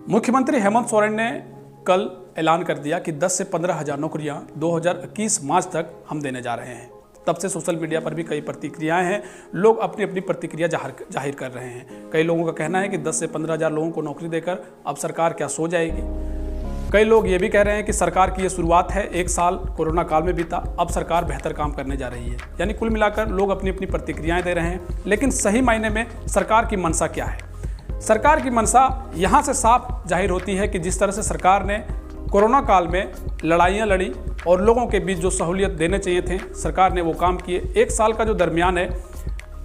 मुख्यमंत्री हेमंत सोरेन ने कल ऐलान कर दिया कि 10 से 15 हज़ार नौकरियां 2021 मार्च तक हम देने जा रहे हैं। तब से सोशल मीडिया पर भी कई प्रतिक्रियाएं हैं, लोग अपनी अपनी प्रतिक्रिया जाहिर कर रहे हैं। कई लोगों का कहना है कि 10 से 15 हज़ार लोगों को नौकरी देकर अब सरकार क्या सो जाएगी। कई लोग ये भी कह रहे हैं कि सरकार की ये शुरुआत है, 1 साल कोरोना काल में बीता, अब सरकार बेहतर काम करने जा रही है। यानी कुल मिलाकर लोग अपनी अपनी प्रतिक्रियाएं दे रहे हैं। लेकिन सही मायने में सरकार की मंशा क्या है? सरकार की मंशा यहाँ से साफ जाहिर होती है कि जिस तरह से सरकार ने कोरोना काल में लड़ाइयाँ लड़ी और लोगों के बीच जो सहूलियत देने चाहिए थे, सरकार ने वो काम किए। 1 साल का जो दरमियान है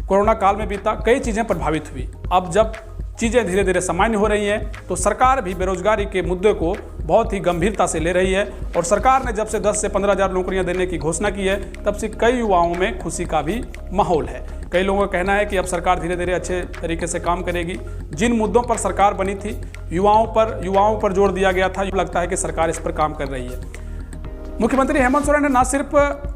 कोरोना काल में बीता, कई चीज़ें प्रभावित हुई। अब जब चीज़ें धीरे धीरे सामान्य हो रही हैं तो सरकार भी बेरोजगारी के मुद्दे को बहुत ही गंभीरता से ले रही है। और सरकार ने जब से 10 से 15 हज़ार नौकरियां देने की घोषणा की है, तब से कई युवाओं में खुशी का भी माहौल है। कई लोगों का कहना है कि अब सरकार धीरे धीरे अच्छे तरीके से काम करेगी। जिन मुद्दों पर सरकार बनी थी, युवाओं पर जोर दिया गया था, लगता है कि सरकार इस पर काम कर रही है। मुख्यमंत्री हेमंत सोरेन ने न सिर्फ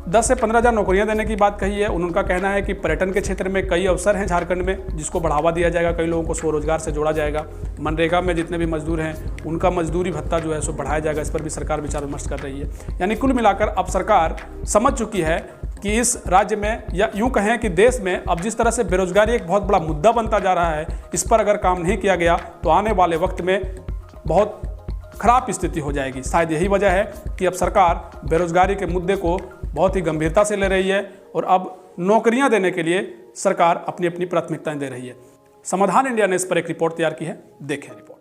10 से 15 हज़ार नौकरियां देने की बात कही है, उनका कहना है कि पर्यटन के क्षेत्र में कई अवसर हैं झारखंड में, जिसको बढ़ावा दिया जाएगा। कई लोगों को स्वरोजगार से जोड़ा जाएगा। मनरेगा में जितने भी मजदूर हैं उनका मजदूरी भत्ता जो है सो बढ़ाया जाएगा। इस पर भी सरकार विचार विमर्श कर रही है। यानी कुल मिलाकर अब सरकार समझ चुकी है कि इस राज्य में, या यूँ कहें कि देश में, अब जिस तरह से बेरोजगारी एक बहुत बड़ा मुद्दा बनता जा रहा है, इस पर अगर काम नहीं किया गया तो आने वाले वक्त में बहुत खराब स्थिति हो जाएगी। शायद यही वजह है कि अब सरकार बेरोजगारी के मुद्दे को बहुत ही गंभीरता से ले रही है और अब नौकरियां देने के लिए सरकार अपनी अपनी प्राथमिकताएं दे रही है। समाधान इंडिया ने इस पर एक रिपोर्ट तैयार की है, देखें रिपोर्ट।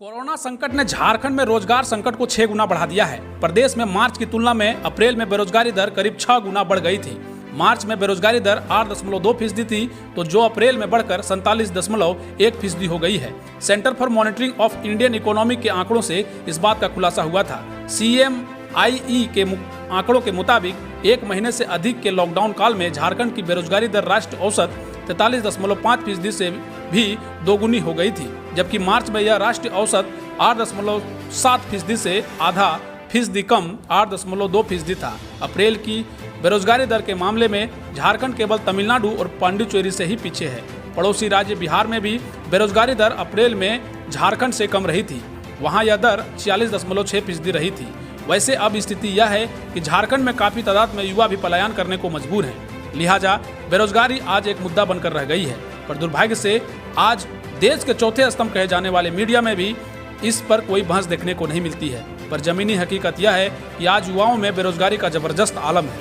कोरोना संकट ने झारखंड में रोजगार संकट को 6 गुना बढ़ा दिया है। प्रदेश में मार्च की तुलना में अप्रैल में बेरोजगारी दर करीब 6 गुना बढ़ गई थी। मार्च में बेरोजगारी दर 8.2% थी, तो जो अप्रैल में बढ़कर 47.1% हो गई है। Centre for monitoring of Indian economy के आंकड़ों से इस बात का खुलासा हुआ था। CMIE के आंकड़ों के मुताबिक 1 महीने से अधिक के लॉकडाउन काल में झारखंड की बेरोजगारी दर राष्ट्रीय औसत 43.5% से भी दोगुनी हो गई थी, जबकि मार्च में यह राष्ट्रीय औसत 8.7% से आधा फीसदी कम 8.2% था। अप्रैल की बेरोजगारी दर के मामले में झारखंड केवल तमिलनाडु और पांडिचेरी से ही पीछे है। पड़ोसी राज्य बिहार में भी बेरोजगारी दर अप्रैल में झारखंड से कम रही थी, वहां यह दर 46.6% रही थी। वैसे अब स्थिति यह है कि झारखंड में काफी तादाद में युवा भी पलायन करने को मजबूर हैं। लिहाजा बेरोजगारी आज एक मुद्दा बनकर रह गई है। पर दुर्भाग्य से आज देश के चौथे स्तंभ कहे जाने वाले मीडिया में भी इस पर कोई बहस देखने को नहीं मिलती है। पर जमीनी हकीकत यह है कि आज युवाओं में बेरोजगारी का जबरदस्त आलम है,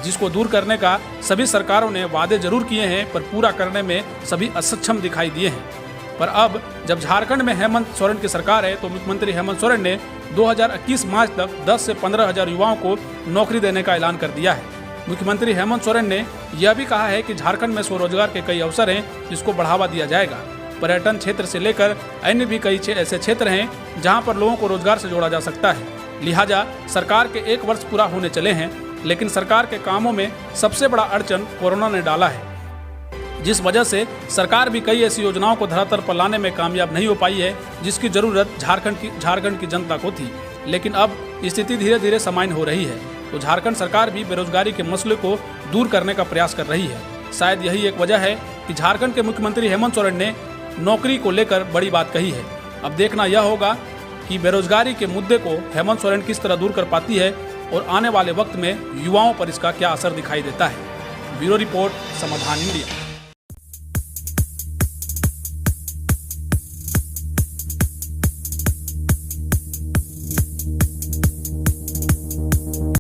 जिसको दूर करने का सभी सरकारों ने वादे जरूर किए हैं, पर पूरा करने में सभी असक्षम दिखाई दिए हैं। पर अब जब झारखंड में हेमंत सोरेन की सरकार है, तो मुख्यमंत्री हेमंत सोरेन ने 2021 मार्च तक 10 से 15 हज़ार युवाओं को नौकरी देने का ऐलान कर दिया है। मुख्यमंत्री हेमंत सोरेन ने यह भी कहा है कि झारखंड में स्वरोजगार के कई अवसर हैं, जिसको बढ़ावा दिया जाएगा। पर्यटन क्षेत्र से लेकर अन्य भी कई ऐसे क्षेत्र हैं जहां पर लोगों को रोजगार से जोड़ा जा सकता है। लिहाजा सरकार के 1 वर्ष पूरा होने चले हैं, लेकिन सरकार के कामों में सबसे बड़ा अड़चन कोरोना ने डाला है, जिस वजह से सरकार भी कई ऐसी योजनाओं को धरातल पर लाने में कामयाब नहीं हो पाई है, जिसकी जरूरत झारखंड की जनता को थी। लेकिन अब स्थिति धीरे धीरे सामान्य हो रही है, तो झारखंड सरकार भी बेरोजगारी के मसले को दूर करने का प्रयास कर रही है। शायद यही एक वजह है कि झारखंड के मुख्यमंत्री हेमंत सोरेन ने नौकरी को लेकर बड़ी बात कही है। अब देखना यह होगा कि बेरोजगारी के मुद्दे को हेमंत सोरेन किस तरह दूर कर पाती है और आने वाले वक्त में युवाओं पर इसका क्या असर दिखाई देता है। ब्यूरो रिपोर्ट, समाधान इंडिया।